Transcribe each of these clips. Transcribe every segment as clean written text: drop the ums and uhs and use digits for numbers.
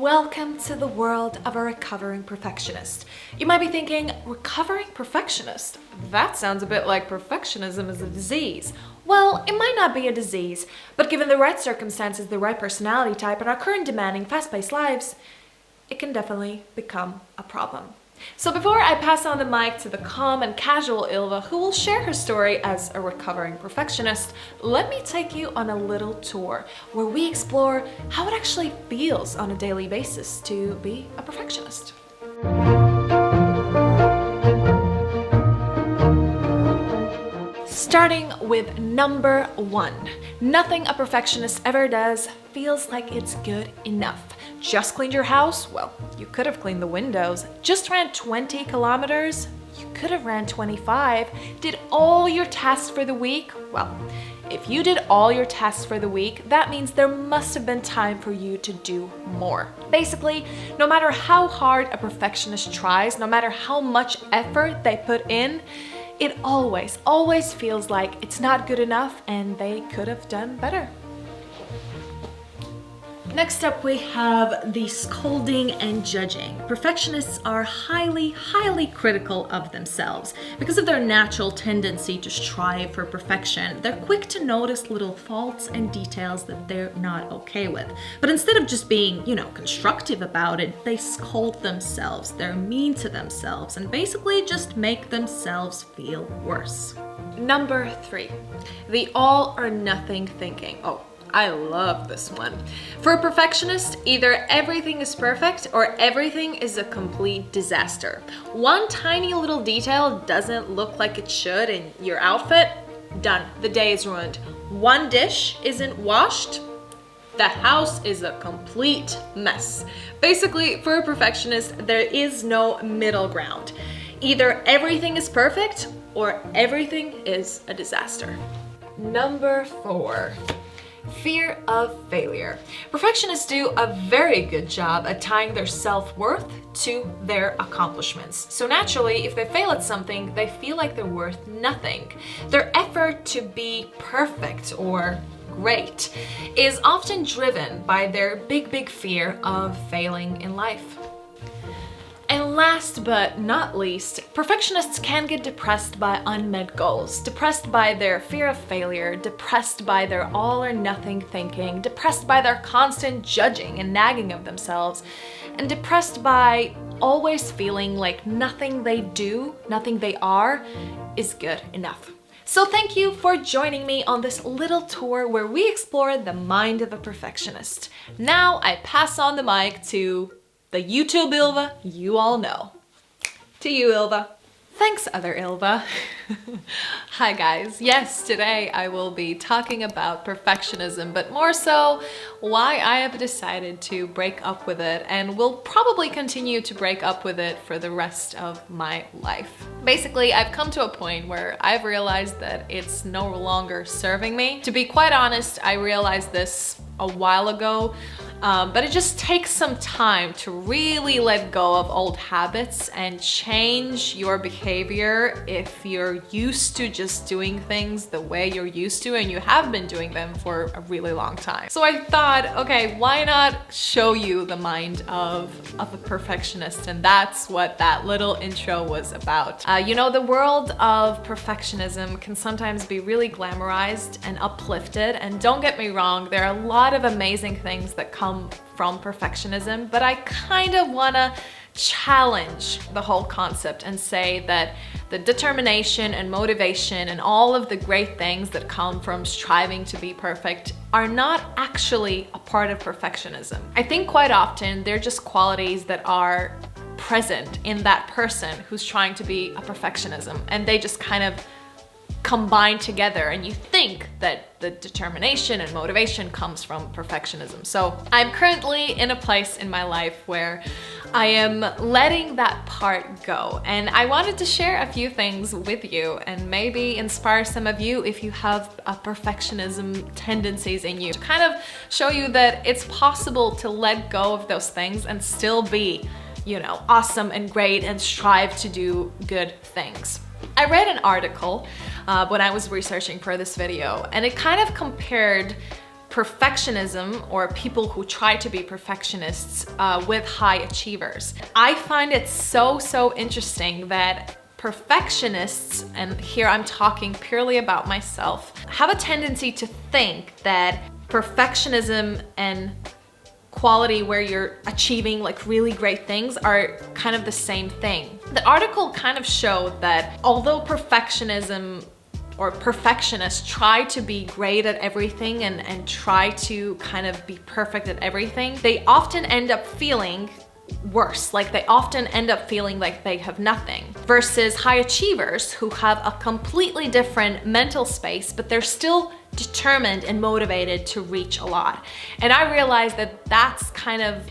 welcome to the world of a recovering perfectionist. You might be thinking, recovering perfectionist? That sounds a bit like perfectionism is a disease. Well, it might not be a disease, but given the right circumstances, the right personality type, and our current demanding, fast-paced lives, it can definitely become a problem. So before I pass on the mic to the calm and casual Ylva, who will share her story as a recovering perfectionist, let me take you on a little tour where we explore how it actually feels on a daily basis to be a perfectionist. Starting with number 1. Nothing a perfectionist ever does feels like it's good enough. Just cleaned your house? Well, you could have cleaned the windows. Just ran 20 kilometers? You could have ran 25. Did all your tasks for the week? Well, if you did all your tasks for the week, that means there must have been time for you to do more. Basically, no matter how hard a perfectionist tries, no matter how much effort they put in, it always feels like it's not good enough and they could have done better. Next up, we have the scolding and judging. Perfectionists are highly critical of themselves. Because of their natural tendency to strive for perfection, they're quick to notice little faults and details that they're not okay with. But instead of just being, constructive about it, they scold themselves, they're mean to themselves, and basically just make themselves feel worse. Number 3, the all or nothing thinking. Oh, I love this one. For a perfectionist, either everything is perfect or everything is a complete disaster. One tiny little detail doesn't look like it should in your outfit, done. The day is ruined. One dish isn't washed, the house is a complete mess. Basically, for a perfectionist, there is no middle ground. Either everything is perfect or everything is a disaster. Number 4. Fear of failure. Perfectionists do a very good job at tying their self-worth to their accomplishments. So naturally, if they fail at something, they feel like they're worth nothing. Their effort to be perfect or great is often driven by their big fear of failing in life. And last but not least, perfectionists can get depressed by unmet goals, depressed by their fear of failure, depressed by their all or nothing thinking, depressed by their constant judging and nagging of themselves, and depressed by always feeling like nothing they do, nothing they are, is good enough. So thank you for joining me on this little tour where we explore the mind of a perfectionist. Now I pass on the mic to the YouTube Ylva you all know. To you, Ylva. Thanks, other Ylva. Hi guys. Yes, today I will be talking about perfectionism, but more so why I have decided to break up with it and will probably continue to break up with it for the rest of my life. Basically, I've come to a point where I've realized that it's no longer serving me. To be quite honest, I realized this a while ago, but it just takes some time to really let go of old habits and change your behavior if you're used to just doing things the way you're used to and you have been doing them for a really long time. So I thought, okay, why not show you the mind of a perfectionist? And that's what that little intro was about. The world of perfectionism can sometimes be really glamorized and uplifted, and don't get me wrong, there are a lot of amazing things that come from perfectionism, but I kind of want to challenge the whole concept and say that the determination and motivation and all of the great things that come from striving to be perfect are not actually a part of perfectionism. I think quite often they're just qualities that are present in that person who's trying to be a perfectionism, and they just kind of combine together, and you think that the determination and motivation comes from perfectionism. So I'm currently in a place in my life where I am letting that part go, and I wanted to share a few things with you and maybe inspire some of you if you have a perfectionism tendencies in you, to kind of show you that it's possible to let go of those things and still be, awesome and great and strive to do good things. I read an article when I was researching for this video, and it kind of compared perfectionism, or people who try to be perfectionists with high achievers. I find it so interesting that perfectionists, and here I'm talking purely about myself, have a tendency to think that perfectionism and quality where you're achieving like really great things are kind of the same thing. The article kind of showed that although perfectionism or perfectionists try to be great at everything and try to kind of be perfect at everything, they often end up feeling worse. Like they often end up feeling like they have nothing, versus high achievers who have a completely different mental space, but they're still determined and motivated to reach a lot. And I realized that that's kind of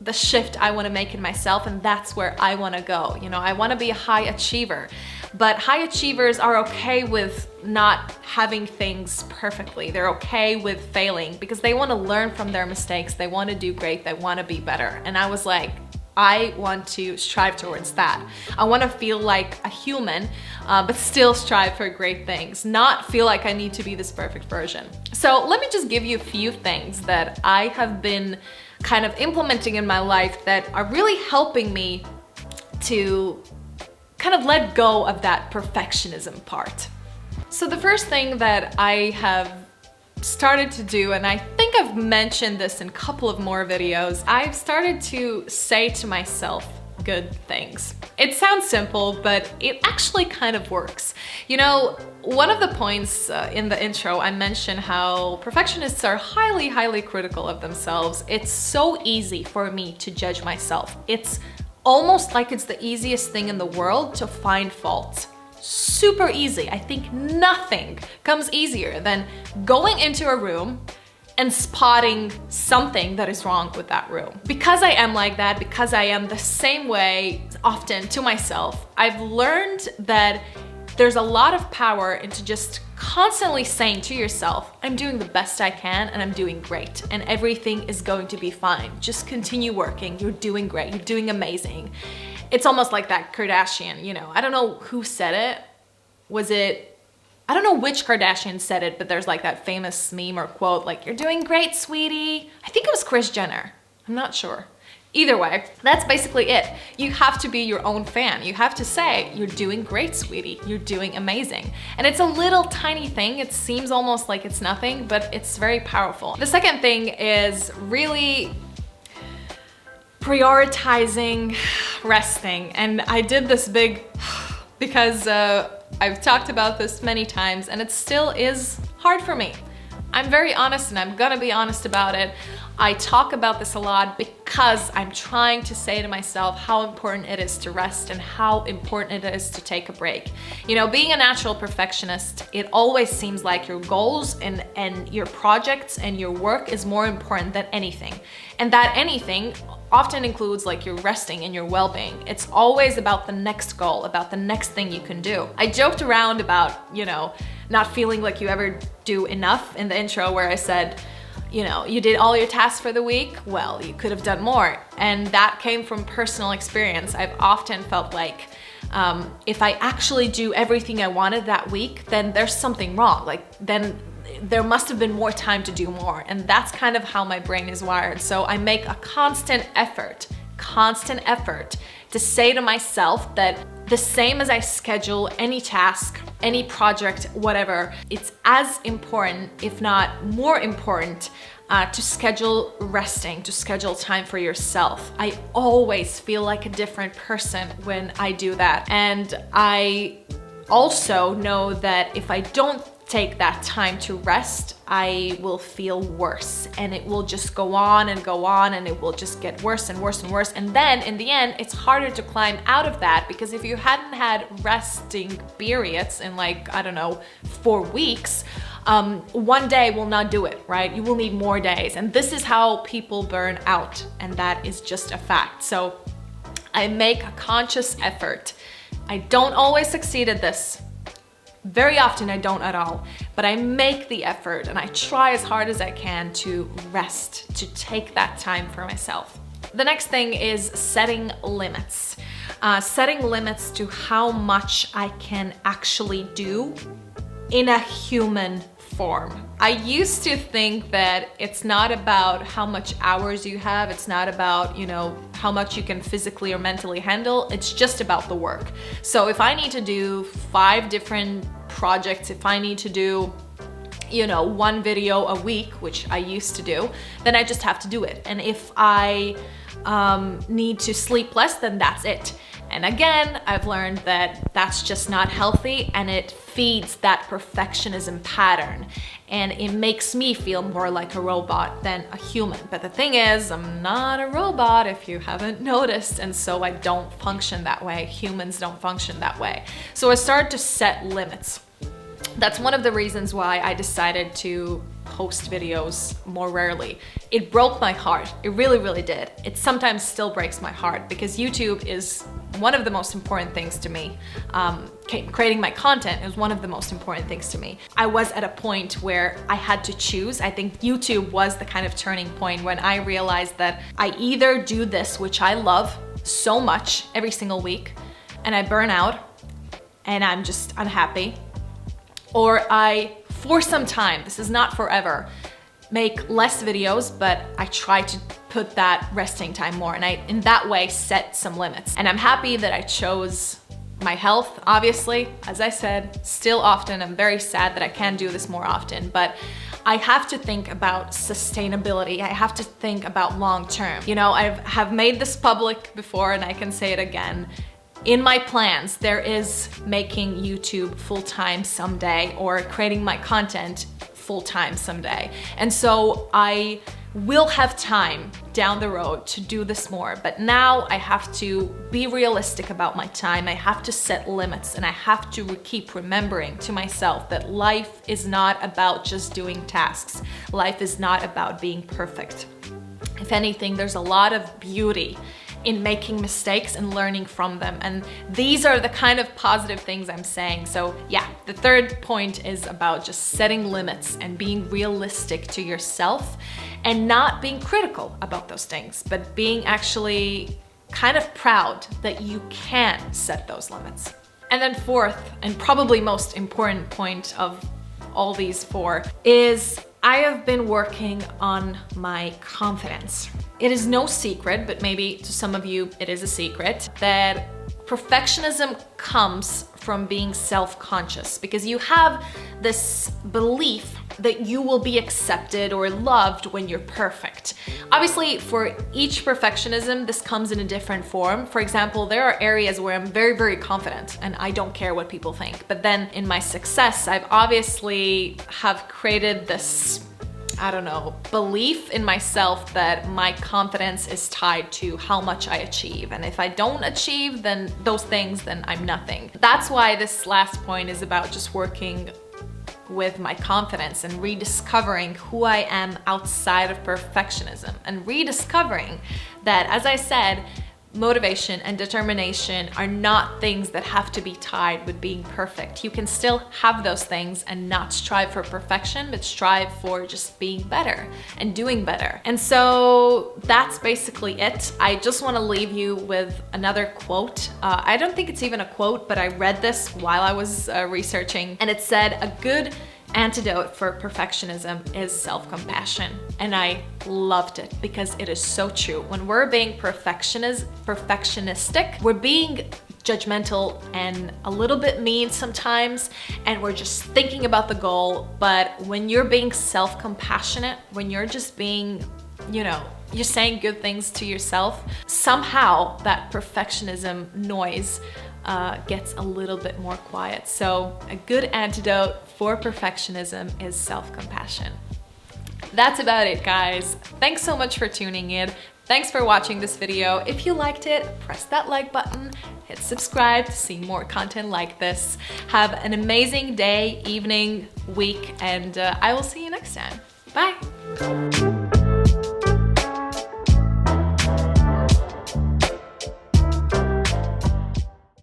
the shift I want to make in myself, and that's where I want to go. You know, I want to be a high achiever, but high achievers are okay with not having things perfectly. They're okay with failing because they want to learn from their mistakes. They want to do great. They want to be better. And I was like, I want to strive towards that. I want to feel like a human, but still strive for great things, not feel like I need to be this perfect version. So let me just give you a few things that I have been kind of implementing in my life that are really helping me to kind of let go of that perfectionism part. So the first thing that I have started to do, and I think I've mentioned this in a couple of more videos, I've started to say to myself good things. It sounds simple, but it actually kind of works. You know, one of the points in the intro, I mentioned how perfectionists are highly critical of themselves. It's so easy for me to judge myself. It's almost like it's the easiest thing in the world to find faults. Super easy. I think nothing comes easier than going into a room and spotting something that is wrong with that room. Because I am like that, because I am the same way often to myself, I've learned that there's a lot of power into just constantly saying to yourself, I'm doing the best I can and I'm doing great and everything is going to be fine. Just continue working. You're doing great. You're doing amazing. It's almost like that Kardashian, you know, I don't know who said it. I don't know which Kardashian said it, but there's like that famous meme or quote, like, you're doing great, sweetie. I think it was Kris Jenner. I'm not sure. Either way, that's basically it. You have to be your own fan. You have to say, you're doing great, sweetie. You're doing amazing. And it's a little tiny thing. It seems almost like it's nothing, but it's very powerful. The second thing is really prioritizing resting. And I did this big because I've talked about this many times and it still is hard for me. I'm very honest and I'm gonna be honest about it. I talk about this a lot because I'm trying to say to myself how important it is to rest and how important it is to take a break. You know, being a natural perfectionist, it always seems like your goals and your projects and your work is more important than anything. And that anything often includes like your resting and your well-being. It's always about the next goal, about the next thing you can do. I joked around about, you know, not feeling like you ever do enough in the intro where I said, you know, you did all your tasks for the week, well, you could have done more. And that came from personal experience. I've often felt like if I actually do everything I wanted that week, then there's something wrong. Like then there must have been more time to do more. And that's kind of how my brain is wired. So I make a constant effort to say to myself that the same as I schedule any task, any project, whatever, it's as important, if not more important, to schedule resting, to schedule time for yourself. I always feel like a different person when I do that. And I also know that if I don't take that time to rest, I will feel worse and it will just go on and it will just get worse and worse and worse. And then in the end, it's harder to climb out of that because if you hadn't had resting periods in like, I don't know, 4 weeks, one day will not do it, right? You will need more days. And this is how people burn out. And that is just a fact. So I make a conscious effort. I don't always succeed at this. Very often I don't at all, but I make the effort and I try as hard as I can to rest, to take that time for myself. The next thing is setting limits. Setting limits to how much I can actually do in a human form. I used to think that it's not about how much hours you have, it's not about, you know, how much you can physically or mentally handle, it's just about the work. So if I need to do 5 different projects, if I need to do, you know, 1 video a week, which I used to do, then I just have to do it. And if I need to sleep less, then that's it. And again, I've learned that that's just not healthy, and it feeds that perfectionism pattern, and it makes me feel more like a robot than a human. But the thing is, I'm not a robot, if you haven't noticed, and so I don't function that way. Humans don't function that way. So I started to set limits. That's one of the reasons why I decided to post videos more rarely. It broke my heart. It really, really did. It sometimes still breaks my heart because YouTube is one of the most important things to me. Creating my content is one of the most important things to me. I was at a point where I had to choose. I think YouTube was the kind of turning point when I realized that I either do this, which I love so much every single week, and I burn out and I'm just unhappy, or I, for some time, this is not forever, make less videos, but I try to put that resting time more, and I, in that way, set some limits. And I'm happy that I chose my health, obviously. As I said, still often, I'm very sad that I can't do this more often, but I have to think about sustainability. I have to think about long term. You know, I have made this public before, and I can say it again. In my plans, there is making YouTube full-time someday, or creating my content full-time someday. And so I will have time down the road to do this more, but now I have to be realistic about my time. I have to set limits, and I have to keep remembering to myself that life is not about just doing tasks. Life is not about being perfect. If anything, there's a lot of beauty in making mistakes and learning from them. And these are the kind of positive things I'm saying. So yeah, the third point is about just setting limits and being realistic to yourself and not being critical about those things, but being actually kind of proud that you can set those limits. And then fourth, and probably most important point of all these 4, is I have been working on my confidence. It is no secret, but maybe to some of you it is a secret, that perfectionism comes from being self-conscious, because you have this belief that you will be accepted or loved when you're perfect. Obviously, for each perfectionism, this comes in a different form. For example, there are areas where I'm very, very confident and I don't care what people think. But then in my success, I've obviously have created this, I don't know, belief in myself that my confidence is tied to how much I achieve. And if I don't achieve then those things, then I'm nothing. That's why this last point is about just working with my confidence and rediscovering who I am outside of perfectionism, and rediscovering that, as I said, motivation and determination are not things that have to be tied with being perfect. You can still have those things and not strive for perfection, but strive for just being better and doing better. And so that's basically it. I just want to leave you with another quote. I don't think it's even a quote, but I read this while I was researching, and it said, "A good antidote for perfectionism is self-compassion." And I loved it because it is so true. When we're being perfectionistic, we're being judgmental and a little bit mean sometimes, and we're just thinking about the goal. But when you're being self-compassionate, when you're just being, you know, you're saying good things to yourself, somehow that perfectionism noise gets a little bit more quiet. So a good antidote for perfectionism is self-compassion. That's about it, guys. Thanks so much for tuning in. Thanks for watching this video. If you liked it, press that like button, hit subscribe to see more content like this. Have an amazing day, evening, week, and I will see you next time. Bye.